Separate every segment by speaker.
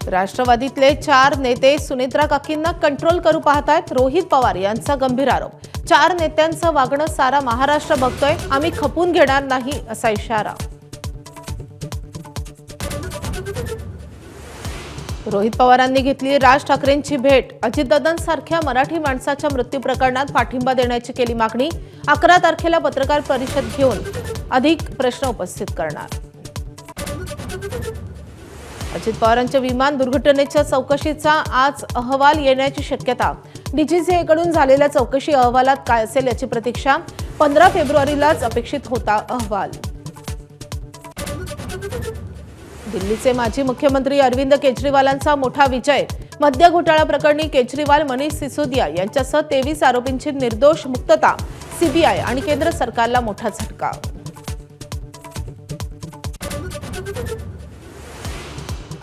Speaker 1: राष्ट्रवादीतले 4 नेते सुनेत्रा काकींना कंट्रोल करू पाहतायत. रोहित पवार यांचा गंभीर आरोप. 4 नेत्यांचं वागणं सारा महाराष्ट्र बघतोय, आम्ही खपून घेणार नाही असा इशारा. रोहित पवारांनी घेतली राज ठाकरेंची भेट. अजितदादांसारख्या मराठी माणसाच्या मृत्यू प्रकरणात पाठिंबा देण्याची केली मागणी. 11 तारखेला पत्रकार परिषद घेऊन अधिक प्रश्न उपस्थित करणार. अजित पवारांच्या विमान दुर्घटनेच्या चौकशीचा आज अहवाल येण्याची शक्यता. डीजीसीएकडून झालेल्या चौकशी अहवालात काय असेल याची प्रतीक्षा. 15 फेब्रुवारीलाच अपेक्षित होता अहवाल. दिल्लीचे माजी मुख्यमंत्री अरविंद केजरीवालांचा मोठा विजय. मद्य घोटाळा प्रकरणी केजरीवाल, मनीष सिसोदिया यांच्यासह 23 आरोपींची निर्दोष मुक्तता. सीबीआय आणि केंद्र सरकारला मोठा झटका.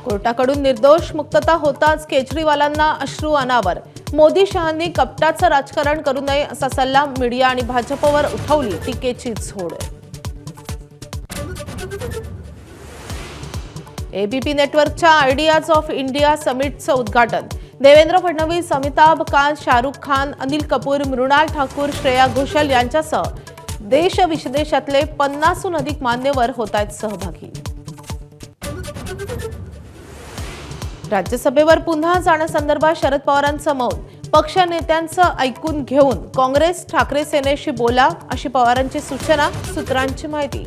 Speaker 1: कोर्टाकडून निर्दोष मुक्तता होताच केजरीवालांना अश्रू अनावर. मोदी शहांनी कपटाचं राजकारण करू नये असा सल्ला मीडिया आणि भाजपवर उठवली टीकेची झोड. एबीपी नेटवर्कच्या आयडियाज ऑफ इंडिया समिटचं उद्घाटन. देवेंद्र फडणवीस, अमिताभ कांत, शाहरुख खान, अनिल कपूर, मृणाल ठाकूर, श्रेया घोषाल यांच्यासह देश विदेशातले 50हून अधिक मान्यवर होत आहेत सहभागी. राज्यसभेवर पुन्हा जाण्यासंदर्भात शरद पवारांचं मौन. पक्ष नेत्यांचं ऐकून घेऊन काँग्रेस ठाकरे सेनेशी बोला अशी पवारांची सूचना. सूत्रांची माहिती.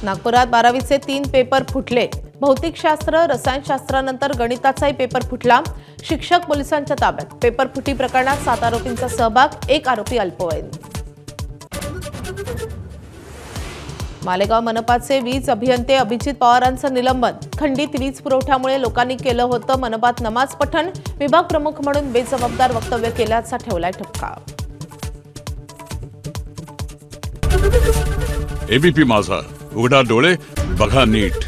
Speaker 1: नागपुरात 12वीचे 3 पेपर फुटले. भौतिकशास्त्र, रसायनशास्त्रानंतर गणिताचाही पेपर फुटला. शिक्षक पोलिसांच्या ताब्यात. पेपर फुटी प्रकरणात 7 आरोपींचा सहभाग. 1 आरोपी अल्पवयीन. मालेगाव मनपाचे वीज अभियंते अभिजित पवारांचं निलंबन. खंडित वीज पुरवठ्यामुळे लोकांनी केलं होतं मनपात नमाज पठण. विभाग प्रमुख म्हणून बेजबाबदार वक्तव्य केल्याचा ठेवलाय ठपका.
Speaker 2: एबीपी माझा, उघडा डोळे बघा नीट.